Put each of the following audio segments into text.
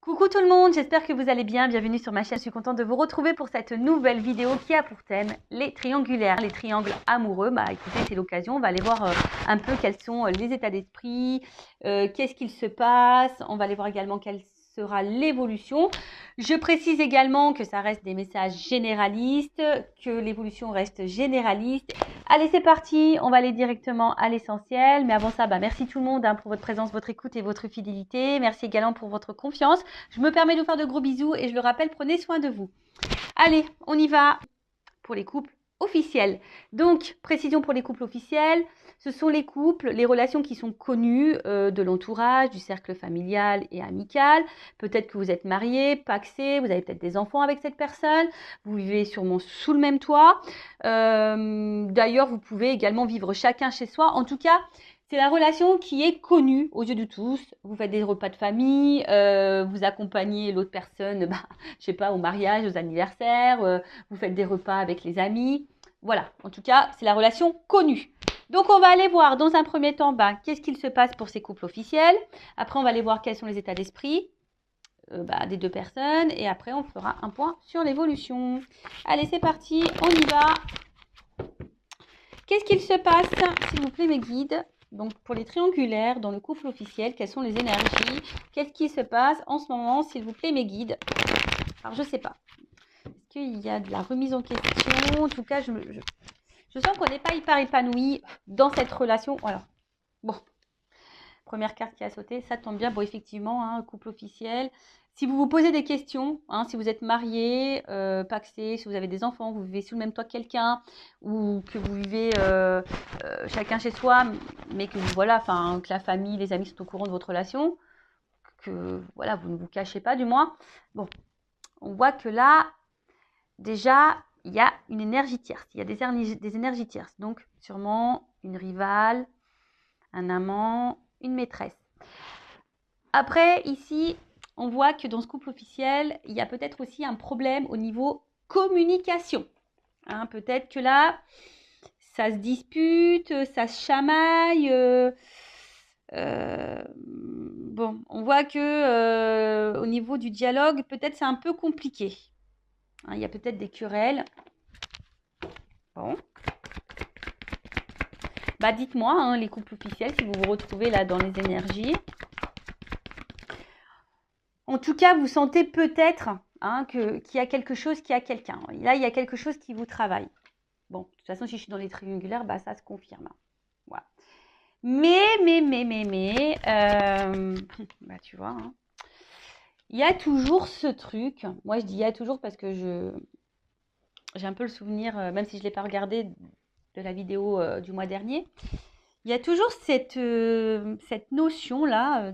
Coucou tout le monde, j'espère que vous allez bien. Bienvenue sur ma chaîne. Je suis contente de vous retrouver pour cette nouvelle vidéo qui a pour thème les triangulaires, les triangles amoureux. Bah écoutez, c'est l'occasion. On va aller voir un peu quels sont les états d'esprit, qu'est-ce qu'il se passe. On va aller voir également quelle sera l'évolution. Je précise également que ça reste des messages généralistes, que l'évolution reste généraliste. Allez, c'est parti, on va aller directement à l'essentiel. Mais avant ça, merci tout le monde pour votre présence, votre écoute et votre fidélité. Merci également pour votre confiance. Je me permets de vous faire de gros bisous et je le rappelle, prenez soin de vous. Allez, on y va pour les couples officiels. Donc, précision pour les couples officiels, ce sont les couples, les relations qui sont connues de l'entourage, du cercle familial et amical. Peut-être que vous êtes marié, pacsé, vous avez peut-être des enfants avec cette personne, vous vivez sûrement sous le même toit. D'ailleurs, vous pouvez également vivre chacun chez soi. En tout cas, c'est la relation qui est connue aux yeux de tous. Vous faites des repas de famille, vous accompagnez l'autre personne, je sais pas, au mariage, aux anniversaires, vous faites des repas avec les amis. Voilà, en tout cas, c'est la relation connue. Donc, on va aller voir dans un premier temps, qu'est-ce qu'il se passe pour ces couples officiels. Après, on va aller voir quels sont les états d'esprit des deux personnes. Et après, on fera un point sur l'évolution. Allez, c'est parti, on y va. Qu'est-ce qu'il se passe, s'il vous plaît, mes guides? Donc, pour les triangulaires, dans le couple officiel, quelles sont les énergies? Qu'est-ce qui se passe en ce moment, s'il vous plaît, mes guides? Alors, je ne sais pas. Est-ce qu'il y a de la remise en question? En tout cas, je sens qu'on n'est pas hyper épanoui dans cette relation. Alors, bon, première carte qui a sauté, ça tombe bien. Bon, effectivement, couple officiel. Si vous vous posez des questions, si vous êtes marié, pacsé, si vous avez des enfants, vous vivez sous le même toit que quelqu'un, ou que vous vivez chacun chez soi, mais que que la famille, les amis sont au courant de votre relation, que voilà, vous ne vous cachez pas du moins. Bon, on voit que là, déjà, il y a une énergie tierce, il y a des énergies tierces. Donc, sûrement une rivale, un amant, une maîtresse. Après, ici, on voit que dans ce couple officiel, il y a peut-être aussi un problème au niveau communication. Peut-être que là, ça se dispute, ça se chamaille. Bon, on voit que au niveau du dialogue, peut-être c'est un peu compliqué. Il y a peut-être des querelles. Bon. Dites-moi, les couples officiels, si vous vous retrouvez là dans les énergies. En tout cas, vous sentez peut-être qu'il y a quelque chose qui a quelqu'un. Là, il y a quelque chose qui vous travaille. Bon, de toute façon, si je suis dans les triangulaires, ça se confirme. Voilà. Mais, tu vois, il y a toujours ce truc. Moi, je dis il y a toujours parce que j'ai un peu le souvenir, même si je ne l'ai pas regardé de la vidéo du mois dernier, il y a toujours cette notion-là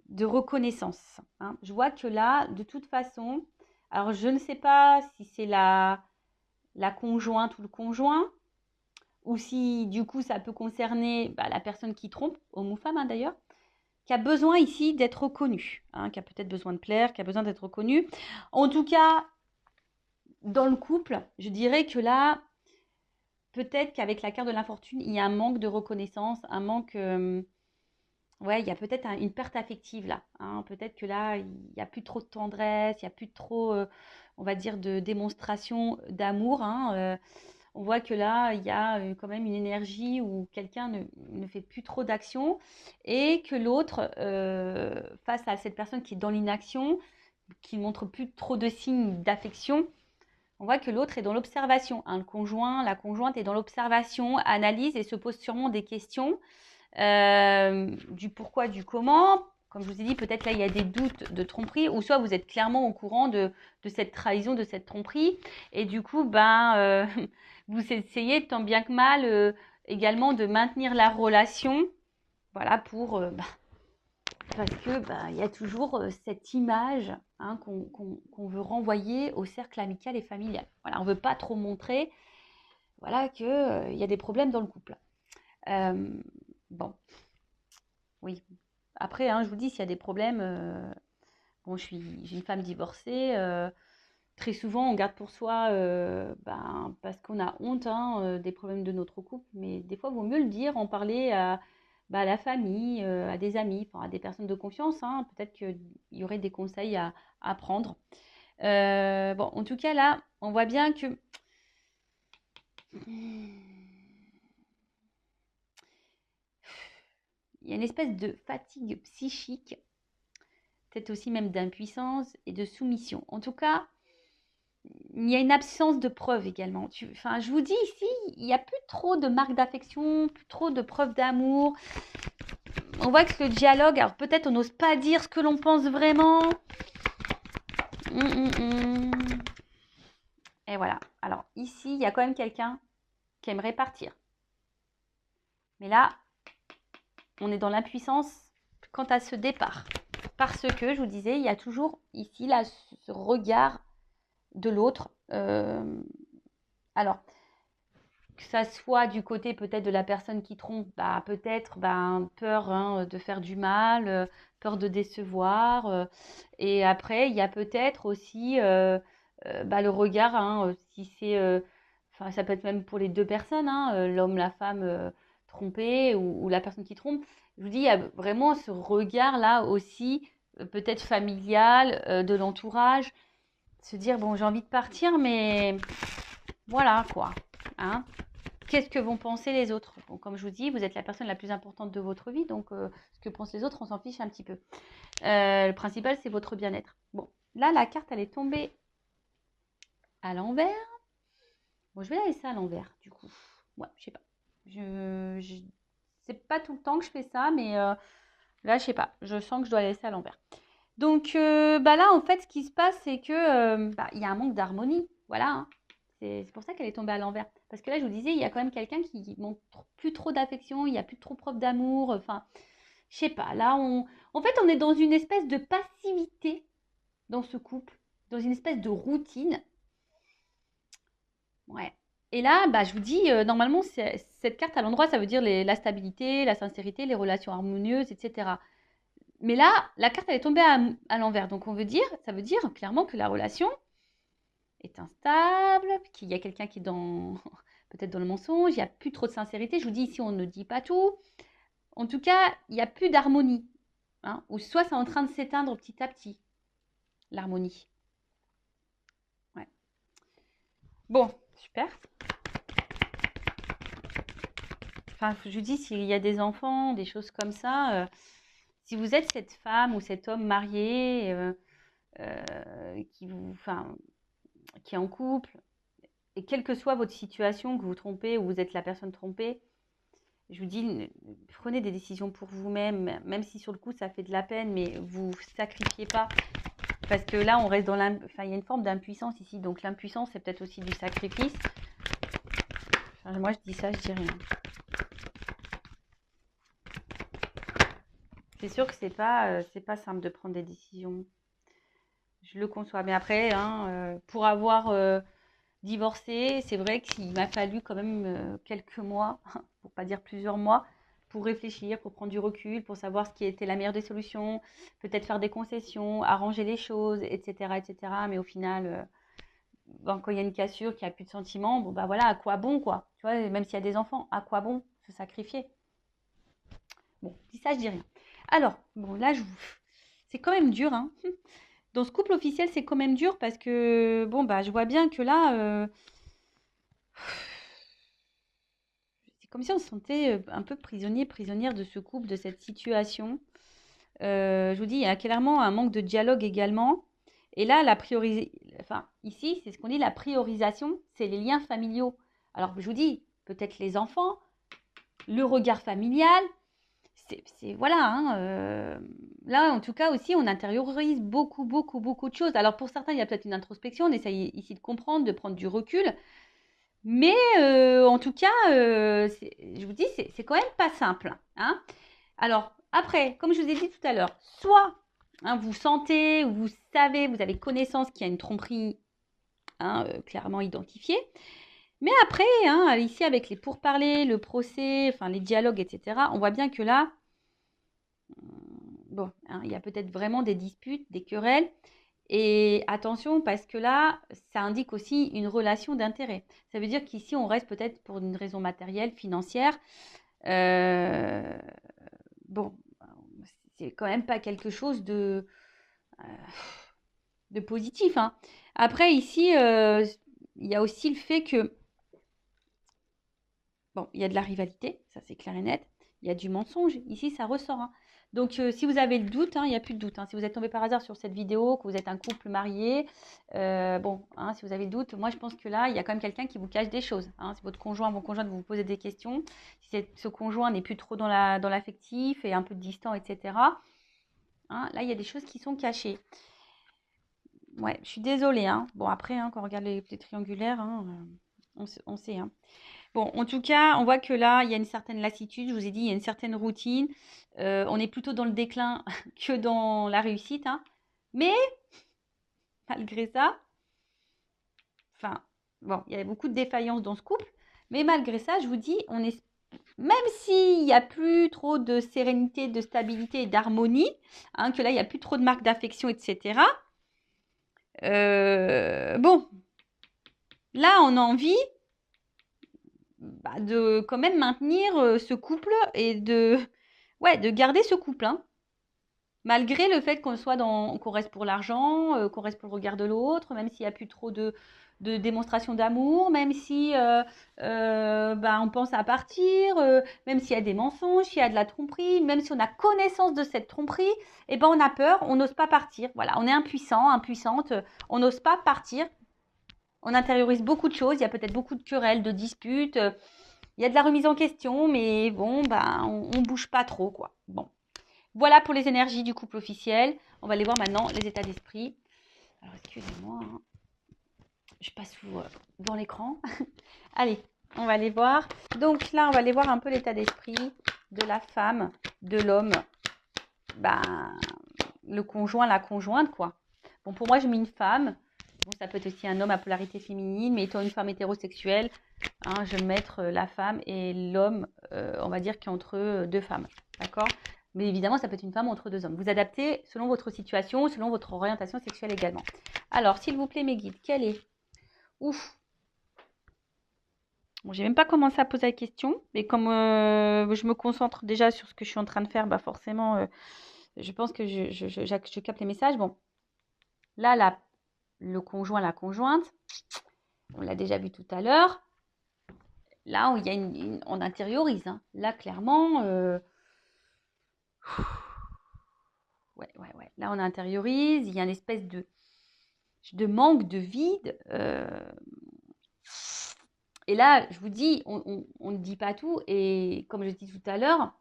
de reconnaissance. Je vois que là, de toute façon, alors je ne sais pas si c'est la conjointe ou le conjoint, ou si du coup ça peut concerner la personne qui trompe, homme ou femme d'ailleurs, qui a besoin ici d'être reconnu, qui a peut-être besoin de plaire, qui a besoin d'être reconnu. En tout cas, dans le couple, je dirais que là, peut-être qu'avec la carte de l'infortune, il y a un manque de reconnaissance, un manque... il y a peut-être une perte affective là. Peut-être que là, il n'y a plus trop de tendresse, il n'y a plus trop, on va dire, de démonstration d'amour. On voit que là, il y a quand même une énergie où quelqu'un ne fait plus trop d'action et que l'autre, face à cette personne qui est dans l'inaction, qui ne montre plus trop de signes d'affection, on voit que l'autre est dans l'observation. Le conjoint, la conjointe est dans l'observation, analyse et se pose sûrement des questions. Du pourquoi, du comment. Comme je vous ai dit, peut-être là, il y a des doutes de tromperie, ou soit vous êtes clairement au courant de cette trahison, de cette tromperie, et du coup, vous essayez tant bien que mal également de maintenir la relation, voilà, pour, parce que il y a toujours cette image qu'on veut renvoyer au cercle amical et familial. Voilà, on ne veut pas trop montrer, voilà, qu'il y a des problèmes dans le couple. Bon, oui. Après, je vous dis, s'il y a des problèmes, bon, j'ai une femme divorcée. Très souvent, on garde pour soi, parce qu'on a honte des problèmes de notre couple. Mais des fois, il vaut mieux le dire, en parler à la famille, à des amis, enfin, à des personnes de confiance, hein. Peut-être qu'il y aurait des conseils à prendre. Bon, en tout cas, là, on voit bien que il y a une espèce de fatigue psychique, peut-être aussi même d'impuissance et de soumission. En tout cas, il y a une absence de preuves également. Enfin, je vous dis ici, il n'y a plus trop de marques d'affection, plus trop de preuves d'amour. On voit que le dialogue, alors peut-être on n'ose pas dire ce que l'on pense vraiment. Et voilà. Alors ici, il y a quand même quelqu'un qui aimerait partir. Mais là, on est dans l'impuissance quant à ce départ. Parce que, je vous disais, il y a toujours ici là, ce regard de l'autre. Alors, que ça soit du côté peut-être de la personne qui trompe, peut-être peur, hein, de faire du mal, peur de décevoir. Et après, il y a peut-être aussi le regard, hein, si c'est, enfin, ça peut être même pour les deux personnes, hein, l'homme, la femme trompée ou la personne qui trompe. Je vous dis, il y a vraiment ce regard-là aussi, peut-être familial, de l'entourage, se dire, bon, j'ai envie de partir, mais voilà quoi. Hein. Qu'est-ce que vont penser les autres? Bon, comme je vous dis, vous êtes la personne la plus importante de votre vie, donc ce que pensent les autres, on s'en fiche un petit peu. Le principal, c'est votre bien-être. Bon, là, la carte, elle est tombée à l'envers. Bon, je vais la laisser à l'envers, du coup. Ouais, je sais pas. C'est pas tout le temps que je fais ça, mais là, je sais pas. Je sens que je dois la laisser à l'envers. Donc, là, en fait, ce qui se passe, c'est que il y a un manque d'harmonie. Voilà. Hein. C'est pour ça qu'elle est tombée à l'envers. Parce que là, je vous disais, il y a quand même quelqu'un qui montre plus trop d'affection, il n'y a plus trop preuve d'amour. Enfin, je sais pas. Là, en fait, on est dans une espèce de passivité dans ce couple, dans une espèce de routine. Ouais. Et là, je vous dis, normalement, cette carte à l'endroit, ça veut dire la stabilité, la sincérité, les relations harmonieuses, etc. Mais là, la carte, elle est tombée à l'envers. Donc, ça veut dire clairement que la relation est instable, qu'il y a quelqu'un qui est peut-être dans le mensonge, il n'y a plus trop de sincérité. Je vous dis ici, on ne dit pas tout. En tout cas, il n'y a plus d'harmonie. Hein, ou soit c'est en train de s'éteindre petit à petit, l'harmonie. Ouais. Bon, super. Enfin, je vous dis, s'il y a des enfants, des choses comme ça, si vous êtes cette femme ou cet homme marié qui est en couple, et quelle que soit votre situation, que vous trompez ou vous êtes la personne trompée, je vous dis, prenez des décisions pour vous-même, même si sur le coup ça fait de la peine, mais vous sacrifiez pas. Parce que là, on reste dans il y a une forme d'impuissance ici. Donc l'impuissance, c'est peut-être aussi du sacrifice. Enfin, moi, je dis ça, je dis rien. C'est sûr que c'est pas simple de prendre des décisions. Je le conçois. Mais après, hein, pour avoir divorcé, c'est vrai qu'il m'a fallu quand même quelques mois, pour pas dire plusieurs mois, pour réfléchir, pour prendre du recul, pour savoir ce qui était la meilleure des solutions, peut-être faire des concessions, arranger les choses, etc., etc. Mais au final, quand il y a une cassure, qu'il n'y a plus de sentiments, bon voilà, à quoi bon quoi? Tu vois, même s'il y a des enfants, à quoi bon se sacrifier? Bon, dis ça, je dis rien. Alors, bon là, c'est quand même dur, hein. Dans ce couple officiel, c'est quand même dur parce que je vois bien que là, c'est comme si on se sentait un peu prisonnier, prisonnière de ce couple, de cette situation. Je vous dis, il y a clairement un manque de dialogue également. Et là, ici, c'est ce qu'on dit, la priorisation, c'est les liens familiaux. Alors, je vous dis, peut-être les enfants, le regard familial, voilà. Hein, là, en tout cas, aussi, on intériorise beaucoup, beaucoup, beaucoup de choses. Alors, pour certains, il y a peut-être une introspection, on essaye ici de comprendre, de prendre du recul. Mais en tout cas, je vous dis, c'est quand même pas simple. Hein. Alors, après, comme je vous ai dit tout à l'heure, soit vous sentez ou vous savez, vous avez connaissance qu'il y a une tromperie clairement identifiée. Mais après, ici, avec les pourparlers, le procès, enfin les dialogues, etc., on voit bien que là, il y a peut-être vraiment des disputes, des querelles. Et attention, parce que là, ça indique aussi une relation d'intérêt. Ça veut dire qu'ici, on reste peut-être pour une raison matérielle, financière. bon, c'est quand même pas quelque chose de positif, hein. Après, ici, il y a aussi le fait que, bon, il y a de la rivalité, ça c'est clair et net. Il y a du mensonge. Ici, ça ressort, hein. Donc, si vous avez le doute, hein, il n'y a plus de doute, hein. Si vous êtes tombé par hasard sur cette vidéo, que vous êtes un couple marié, bon, hein, si vous avez le doute, moi je pense que là, il y a quand même quelqu'un qui vous cache des choses, hein. Si votre conjoint, vos conjointes vous posez des questions, si ce conjoint n'est plus trop dans l'affectif et un peu distant, etc., hein, là, il y a des choses qui sont cachées. Ouais, je suis désolée, hein. Bon, après, hein, quand on regarde les triangulaires, hein, on sait, hein. Bon, en tout cas, on voit que là, il y a une certaine lassitude. Je vous ai dit, il y a une certaine routine. On est plutôt dans le déclin que dans la réussite, hein. Mais malgré ça, enfin, bon, il y a beaucoup de défaillances dans ce couple. Mais malgré ça, je vous dis, même s'il n'y a plus trop de sérénité, de stabilité et d'harmonie, hein, que là, il n'y a plus trop de marques d'affection, etc. Bon, là, on a envie de quand même maintenir ce couple et ouais, de garder ce couple, hein. Malgré le fait qu'on reste pour l'argent, qu'on reste pour le regard de l'autre, même s'il n'y a plus trop de démonstration d'amour, même si on pense à partir, même s'il y a des mensonges, s'il y a de la tromperie, même si on a connaissance de cette tromperie, eh ben on a peur, on n'ose pas partir. Voilà, on est impuissant, impuissante, on n'ose pas partir. On intériorise beaucoup de choses, il y a peut-être beaucoup de querelles, de disputes, il y a de la remise en question, mais bon, on bouge pas trop, quoi. Bon. Voilà pour les énergies du couple officiel. On va aller voir maintenant les états d'esprit. Alors, excusez-moi, hein. Je passe dans l'écran. Allez, on va aller voir. Donc là, on va aller voir un peu l'état d'esprit de la femme, de l'homme, le conjoint, la conjointe, quoi. Bon, pour moi, je mets une femme. Bon, ça peut être aussi un homme à polarité féminine, mais étant une femme hétérosexuelle, hein, je vais mettre la femme et l'homme, on va dire, qui est entre deux femmes. D'accord ? Mais évidemment, ça peut être une femme entre deux hommes. Vous adaptez selon votre situation, selon votre orientation sexuelle également. Alors, s'il vous plaît, mes guides, quelle est... Ouf. Bon, j'ai même pas commencé à poser la question, mais comme je me concentre déjà sur ce que je suis en train de faire, forcément, je pense que je capte les messages. Bon, là, le conjoint, la conjointe, on l'a déjà vu tout à l'heure. Là, il y a on intériorise, hein. Là, clairement, ouais. Là, on intériorise. Il y a une espèce de manque, de vide. Et là, je vous dis, on ne dit pas tout. Et comme je dis tout à l'heure,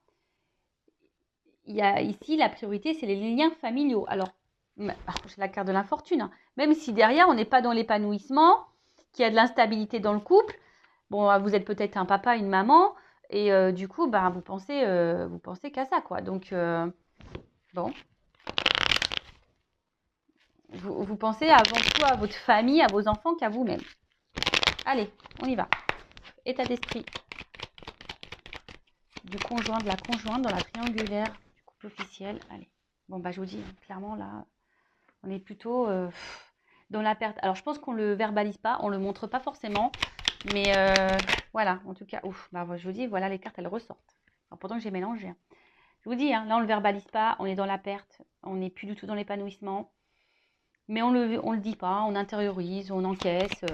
il y a ici la priorité, c'est les liens familiaux. Alors, c'est la carte de l'infortune, hein. Même si derrière, on n'est pas dans l'épanouissement, qu'il y a de l'instabilité dans le couple. Bon, vous êtes peut-être un papa, une maman, et du coup, vous pensez qu'à ça, quoi. Donc, bon. Vous pensez avant tout à votre famille, à vos enfants qu'à vous-même. Allez, on y va. État d'esprit du conjoint, de la conjointe dans la triangulaire du couple officiel. Allez. Bon, je vous dis, clairement, là, on est plutôt dans la perte. Alors, je pense qu'on ne le verbalise pas, on ne le montre pas forcément. Mais voilà, en tout cas, je vous dis, voilà, les cartes, elles ressortent. Alors, pourtant que j'ai mélangé, hein. Je vous dis, hein, là, on ne le verbalise pas, on est dans la perte, on n'est plus du tout dans l'épanouissement. Mais on le dit pas, on intériorise, on encaisse.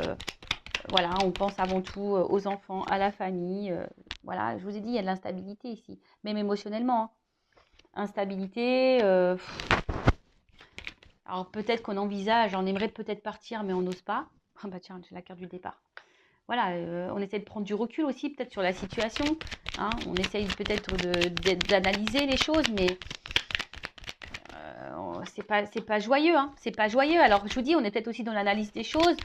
Voilà, on pense avant tout aux enfants, à la famille. Voilà, je vous ai dit, il y a de l'instabilité ici, même émotionnellement, hein. Instabilité. Alors peut-être qu'on envisage, on aimerait peut-être partir, mais on n'ose pas. Ah bah tiens, j'ai la carte du départ. Voilà, on essaie de prendre du recul aussi, peut-être sur la situation, hein. On essaye peut-être d'analyser les choses, mais c'est pas joyeux, hein. C'est pas joyeux. Alors je vous dis, on est peut-être aussi dans l'analyse des choses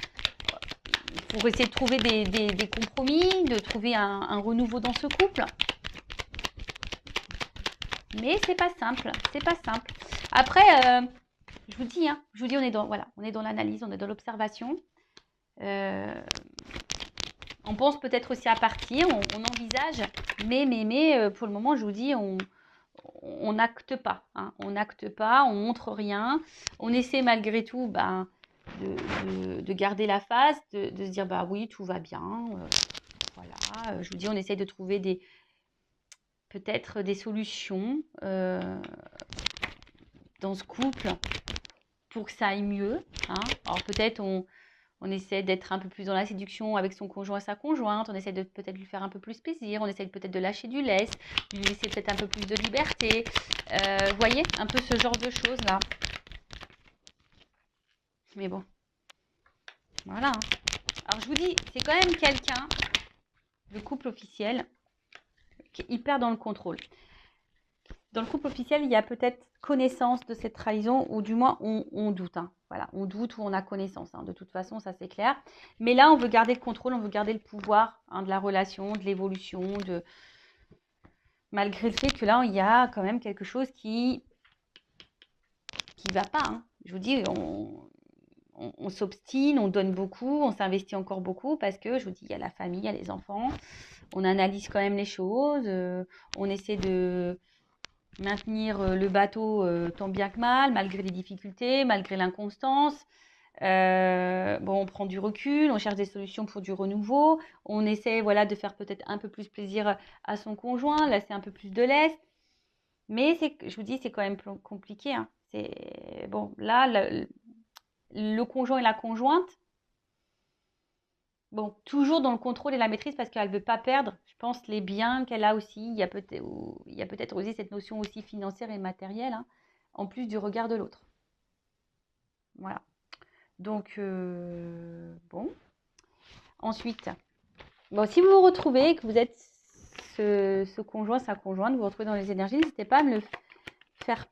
pour essayer de trouver des compromis, de trouver un renouveau dans ce couple. Mais c'est pas simple, c'est pas simple. Après, je vous dis, hein, on est dans l'analyse, on est dans l'observation. On pense peut-être aussi à partir, on envisage, mais pour le moment, je vous dis, on n'acte pas, hein. On n'acte pas, on montre rien. On essaie malgré tout de garder la face, de se dire oui, tout va bien. Voilà, je vous dis, on essaie de trouver peut-être des solutions dans ce couple pour que ça aille mieux. Hein. Alors peut-être on essaie d'être un peu plus dans la séduction avec son conjoint, sa conjointe. On essaie de peut-être lui faire un peu plus plaisir. On essaie peut-être de lâcher du lest, lui laisser peut-être un peu plus de liberté. Vous voyez, un peu ce genre de choses là. Mais bon, voilà. Hein. Alors je vous dis, c'est quand même quelqu'un, le couple officiel, qui est hyper dans le contrôle. Dans le couple officiel, il y a peut-être connaissance de cette trahison, ou du moins on doute. Hein. Voilà, on doute ou on a connaissance. Hein. De toute façon, ça c'est clair. Mais là, on veut garder le contrôle, on veut garder le pouvoir de la relation, de l'évolution, malgré le fait que là, il y a quand même quelque chose qui va pas. Hein. Je vous dis, on s'obstine, on donne beaucoup, on s'investit encore beaucoup parce que, je vous dis, il y a la famille, il y a les enfants. On analyse quand même les choses. On essaie de maintenir le bateau tant bien que mal, malgré les difficultés, malgré l'inconstance. On prend du recul, on cherche des solutions pour du renouveau. On essaie de faire peut-être un peu plus plaisir à son conjoint, laisser un peu plus de lest. Mais je vous dis, c'est quand même compliqué. Hein. Là, le conjoint et la conjointe, toujours dans le contrôle et la maîtrise parce qu'elle ne veut pas perdre, je pense, les biens qu'elle a aussi. Il y a peut-être aussi cette notion aussi financière et matérielle, hein, en plus du regard de l'autre. Voilà. Donc, Ensuite, si vous vous retrouvez, que vous êtes ce conjoint, sa conjointe, vous vous retrouvez dans les énergies, n'hésitez pas à me le faire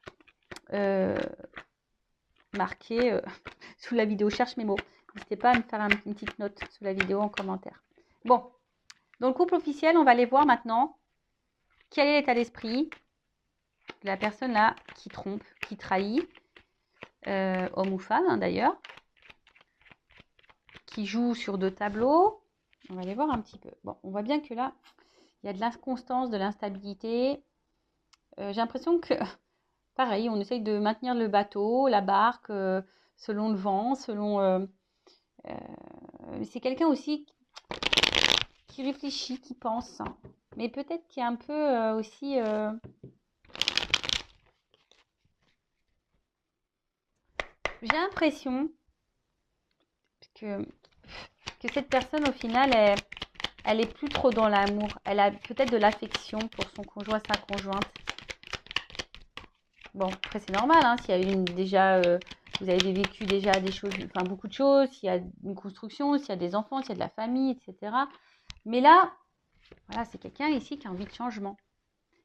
marquer sous la vidéo. Cherche mes mots. N'hésitez pas à me faire une petite note sous la vidéo en commentaire. Bon, dans le couple officiel, on va aller voir maintenant quel est l'état d'esprit de la personne là qui trompe, qui trahit, homme ou femme hein, d'ailleurs, qui joue sur 2 tableaux. On va aller voir un petit peu. Bon, on voit bien que là, il y a de l'inconstance, de l'instabilité. J'ai l'impression que, pareil, on essaye de maintenir le bateau, la barque, selon le vent, c'est quelqu'un aussi qui réfléchit, qui pense. Mais peut-être qu'il y a un peu aussi... J'ai l'impression que cette personne, au final, elle est plus trop dans l'amour. Elle a peut-être de l'affection pour son conjoint, sa conjointe. Bon, après, c'est normal. Hein, s'il y a déjà... vous avez vécu déjà des choses, enfin beaucoup de choses, s'il y a une construction, s'il y a des enfants, s'il y a de la famille, etc. Mais là, voilà, c'est quelqu'un ici qui a envie de changement,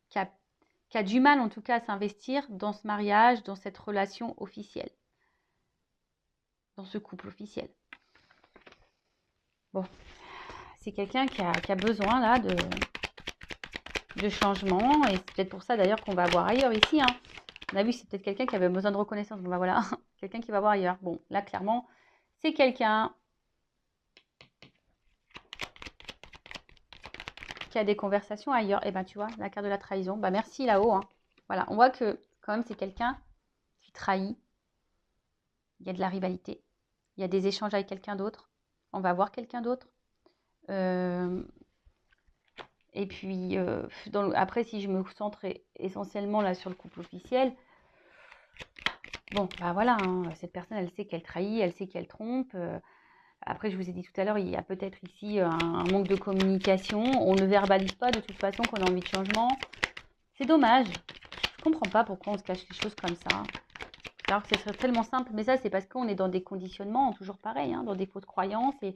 qui a du mal en tout cas à s'investir dans ce mariage, dans cette relation officielle, dans ce couple officiel. Bon, c'est quelqu'un qui a besoin là de changement, et c'est peut-être pour ça d'ailleurs qu'on va voir ailleurs ici. Hein. On a vu, c'est peut-être quelqu'un qui avait besoin de reconnaissance. Bon, voilà, quelqu'un qui va voir ailleurs. Bon, là, clairement, c'est quelqu'un qui a des conversations ailleurs. Et ben, tu vois, la carte de la trahison. Bah, merci là-haut. Hein. Voilà, on voit que quand même, c'est quelqu'un qui trahit. Il y a de la rivalité. Il y a des échanges avec quelqu'un d'autre. On va voir quelqu'un d'autre. Et puis, après, si je me centre essentiellement là sur le couple officiel, bon, bah voilà, hein, cette personne, elle sait qu'elle trahit, elle sait qu'elle trompe. Après, je vous ai dit tout à l'heure, il y a peut-être ici un manque de communication. On ne verbalise pas de toute façon qu'on a envie de changement. C'est dommage. Je ne comprends pas pourquoi on se cache les choses comme ça. Alors que ce serait tellement simple. Mais ça, c'est parce qu'on est dans des conditionnements toujours pareils, hein, dans des fausses croyances. Et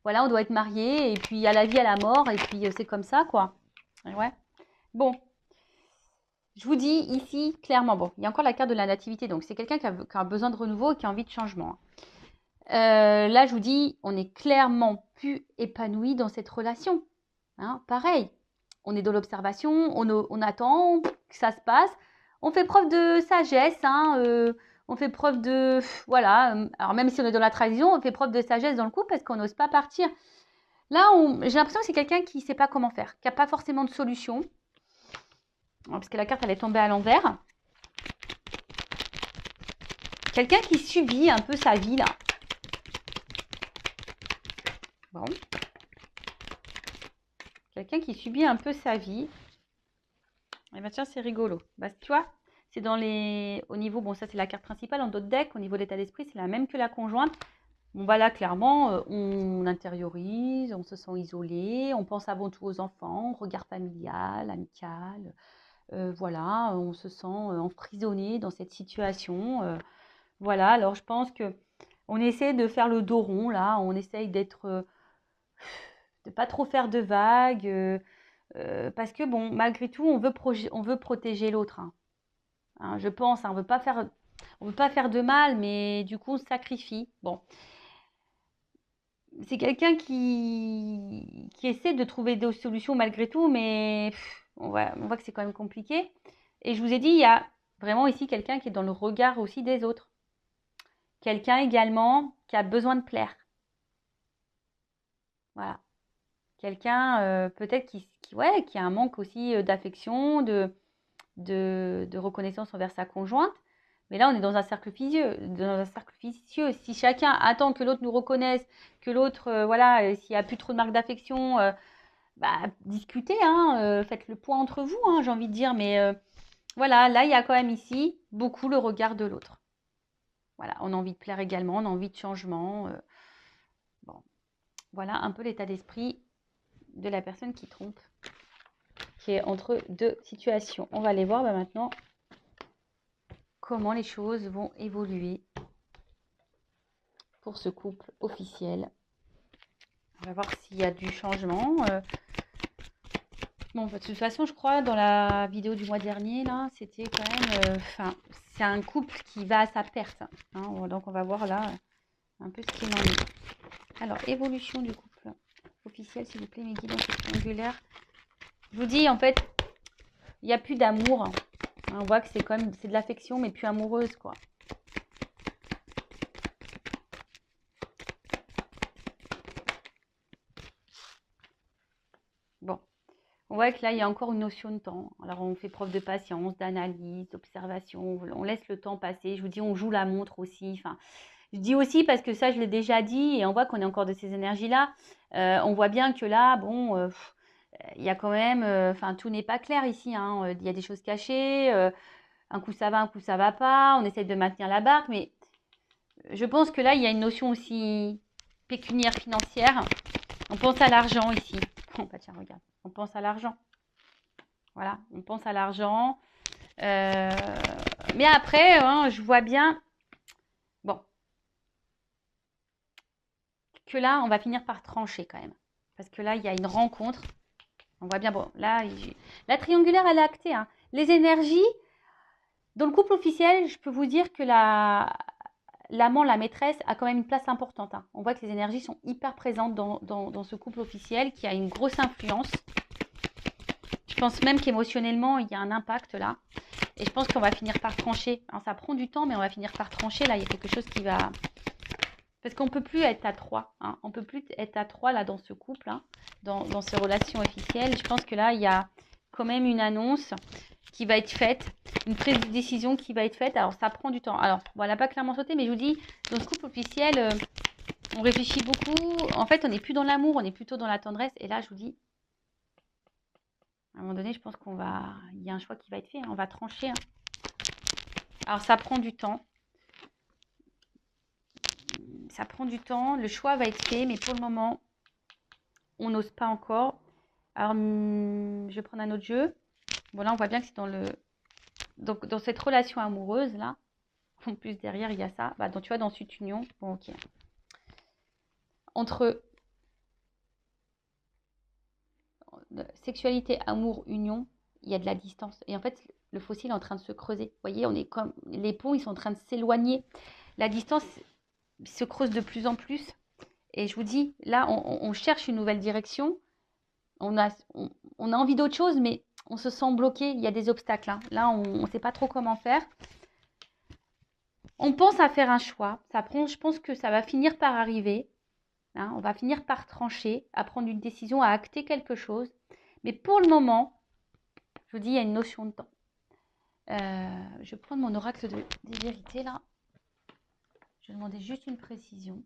voilà, on doit être marié. Et puis, il y a la vie, à la mort. Et puis, c'est comme ça, quoi. Ouais. Bon. Je vous dis ici, clairement, bon, il y a encore la carte de la nativité. Donc, c'est quelqu'un qui a besoin de renouveau et qui a envie de changement. Là, je vous dis, on est clairement plus épanoui dans cette relation. Hein, pareil, on est dans l'observation, on attend que ça se passe. On fait preuve de sagesse, hein, on fait preuve de... Voilà, alors même si on est dans la trahison, on fait preuve de sagesse dans le couple parce qu'on n'ose pas partir. Là, j'ai l'impression que c'est quelqu'un qui ne sait pas comment faire, qui n'a pas forcément de solution. Parce que la carte, elle est tombée à l'envers. Quelqu'un qui subit un peu sa vie, là. Bon. Quelqu'un qui subit un peu sa vie. bah tiens, c'est rigolo. Bah, tu vois, c'est dans les... Au niveau, bon, ça c'est la carte principale. En d'autres decks, au niveau de l'état d'esprit, c'est la même que la conjointe. Bon, bah là, clairement, on intériorise, on se sent isolé, on pense avant tout aux enfants, regard familial, amical. Voilà, on se sent emprisonné dans cette situation. Voilà, alors je pense que on essaie de faire le dos rond, là. On essaye d'être... de pas trop faire de vagues. Parce que, bon, malgré tout, on veut protéger l'autre. Hein, je pense, hein, on veut pas faire de mal, mais du coup, on se sacrifie. Bon, c'est quelqu'un qui essaie de trouver des solutions malgré tout, mais on voit que c'est quand même compliqué. Et je vous ai dit, il y a vraiment ici quelqu'un qui est dans le regard aussi des autres. Quelqu'un également qui a besoin de plaire. Voilà. Quelqu'un peut-être ouais, qui a un manque aussi d'affection, de reconnaissance envers sa conjointe. Mais là, on est dans un cercle vicieux. Dans un cercle vicieux. Si chacun attend que l'autre nous reconnaisse, que l'autre, voilà, s'il n'y a plus trop de marques d'affection, bah, discutez, hein, faites le point entre vous, hein, j'ai envie de dire. Mais voilà, là, il y a quand même ici beaucoup le regard de l'autre. Voilà, on a envie de plaire également, on a envie de changement. Bon, voilà un peu l'état d'esprit de la personne qui trompe, qui est entre deux situations. On va aller voir maintenant comment les choses vont évoluer pour ce couple officiel. On va voir s'il y a du changement. Bon, de toute façon, je crois, dans la vidéo du mois dernier, là, c'était quand même... c'est un couple qui va à sa perte. Hein. Donc, on va voir là un peu ce qu'il en est. Alors, évolution du couple officiel, s'il vous plaît, mes guides dans cette triangulaire. Je vous dis, en fait, il n'y a plus d'amour. Hein. On voit que c'est quand même de l'affection, mais plus amoureuse, quoi. Bon. On voit que là, il y a encore une notion de temps. Alors, on fait preuve de patience, d'analyse, d'observation. On laisse le temps passer. Je vous dis, on joue la montre aussi. Enfin, je dis aussi parce que ça, je l'ai déjà dit et on voit qu'on est encore de ces énergies-là. On voit bien que là, bon, il y a quand même... Enfin, tout n'est pas clair ici. Hein. Il y a des choses cachées. Un coup, ça va, un coup, ça va pas. On essaye de maintenir la barque. Mais je pense que là, il y a une notion aussi pécuniaire, financière. On pense à l'argent ici. Oh, bah tiens, regarde. On pense à l'argent. Voilà, on pense à l'argent. Mais après, hein, je vois bien, bon, que là, on va finir par trancher quand même. Parce que là, il y a une rencontre. On voit bien, bon, là, la triangulaire, elle est actée. Hein. Les énergies, dans le couple officiel, je peux vous dire que l'amant, la maîtresse, a quand même une place importante. Hein. On voit que les énergies sont hyper présentes dans ce couple officiel qui a une grosse influence. Je pense même qu'émotionnellement, il y a un impact là. Et je pense qu'on va finir par trancher. Alors, ça prend du temps, mais on va finir par trancher. Là, il y a quelque chose qui va... Parce qu'on ne peut plus être à trois. Hein. On ne peut plus être à trois là dans ce couple, hein, dans ces relations officielles. Je pense que là, il y a quand même une annonce qui va être faite, une prise de décision qui va être faite. Alors, ça prend du temps. Alors, bon, elle n'a pas clairement sauté, mais je vous dis, dans ce couple officiel, on réfléchit beaucoup. En fait, on n'est plus dans l'amour, on est plutôt dans la tendresse. Et là, je vous dis, à un moment donné, je pense il y a un choix qui va être fait. Hein. On va trancher. Hein. Alors, ça prend du temps. Ça prend du temps. Le choix va être fait, mais pour le moment, on n'ose pas encore. Alors, je vais prendre un autre jeu. Bon, là, on voit bien que c'est donc, dans cette relation amoureuse, là. En plus, derrière, il y a ça. Bah, donc, tu vois, dans cette union. Bon, ok. Entre sexualité, amour, union, il y a de la distance. Et en fait, le fossile est en train de se creuser. Vous voyez, on est comme... Les ponts, ils sont en train de s'éloigner. La distance se creuse de plus en plus. Et je vous dis, là, on cherche une nouvelle direction. On a envie d'autre chose, mais on se sent bloqué. Il y a des obstacles. Hein. Là, on ne sait pas trop comment faire. On pense à faire un choix. Je pense que ça va finir par arriver. Hein. On va finir par trancher, à prendre une décision, à acter quelque chose. Mais pour le moment, je vous dis, il y a une notion de temps. Je vais prendre mon oracle des vérités, là. Je vais demander juste une précision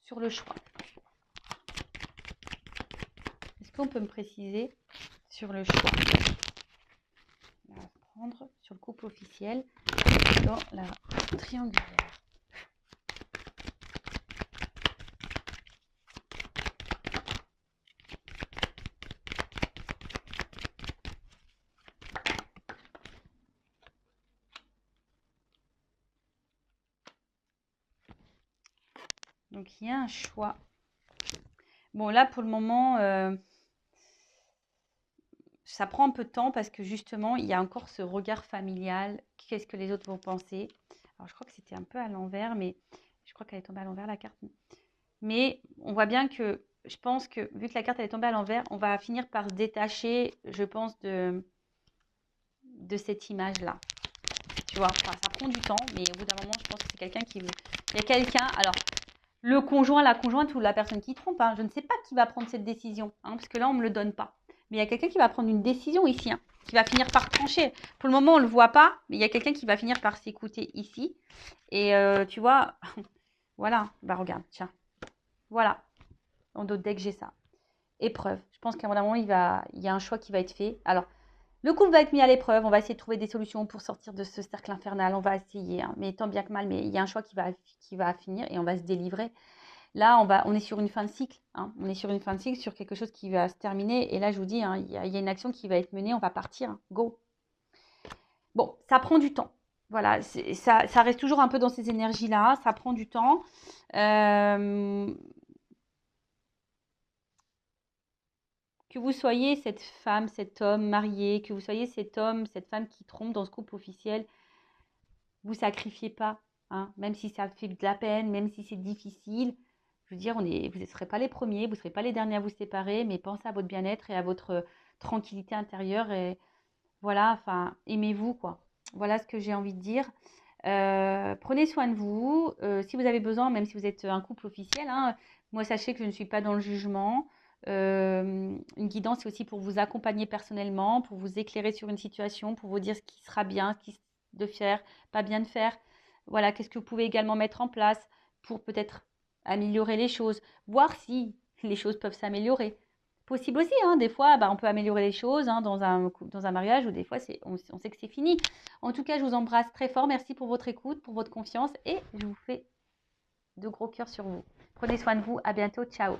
sur le choix. Est-ce qu'on peut me préciser sur le choix. On va prendre sur le couple officiel dans la triangulaire. Donc, il y a un choix. Bon, là, pour le moment, ça prend un peu de temps parce que justement, il y a encore ce regard familial. Qu'est-ce que les autres vont penser? Alors, je crois que c'était un peu à l'envers, mais je crois qu'elle est tombée à l'envers, la carte. Mais on voit bien que, je pense que, vu que la carte elle est tombée à l'envers, on va finir par se détacher, je pense, de cette image-là. Tu vois, enfin, ça prend du temps, mais au bout d'un moment, je pense que c'est quelqu'un qui veut. Il y a quelqu'un, alors, le conjoint, la conjointe ou la personne qui trompe, hein, je ne sais pas qui va prendre cette décision, hein, parce que là, on ne me le donne pas. Mais il y a quelqu'un qui va prendre une décision ici, hein, qui va finir par trancher. Pour le moment, on ne le voit pas, mais il y a quelqu'un qui va finir par s'écouter ici. Et tu vois, voilà, bah regarde, tiens, voilà, en d'autres decks, j'ai ça. Épreuve. Je pense qu'à un moment, il y a un choix qui va être fait. Alors, le couple va être mis à l'épreuve. On va essayer de trouver des solutions pour sortir de ce cercle infernal. On va essayer, hein, mais tant bien que mal. Mais il y a un choix qui va finir et on va se délivrer. Là, on est sur une fin de cycle. Hein. On est sur une fin de cycle, sur quelque chose qui va se terminer. Et là, je vous dis, hein, il y a une action qui va être menée. On va partir. Hein. Go. Bon, ça prend du temps. Voilà, ça reste toujours un peu dans ces énergies-là. Ça prend du temps. Que vous soyez cette femme, cet homme marié, que vous soyez cet homme, cette femme qui trompe dans ce couple officiel, vous sacrifiez pas, hein, même si ça fait de la peine, même si c'est difficile. Je veux dire, vous ne serez pas les premiers, vous ne serez pas les derniers à vous séparer, mais pensez à votre bien-être et à votre tranquillité intérieure. Et voilà, enfin, aimez-vous, quoi. Voilà ce que j'ai envie de dire. Prenez soin de vous. Si vous avez besoin, même si vous êtes un couple officiel, hein, moi, sachez que je ne suis pas dans le jugement. Une guidance, c'est aussi pour vous accompagner personnellement, pour vous éclairer sur une situation, pour vous dire ce qui sera bien, ce qui de faire, pas bien de faire. Voilà, qu'est-ce que vous pouvez également mettre en place pour peut-être améliorer les choses, voir si les choses peuvent s'améliorer. Possible aussi, hein, des fois, bah, on peut améliorer les choses hein, dans un mariage ou des fois, on sait que c'est fini. En tout cas, je vous embrasse très fort. Merci pour votre écoute, pour votre confiance et je vous fais de gros cœurs sur vous. Prenez soin de vous. À bientôt. Ciao.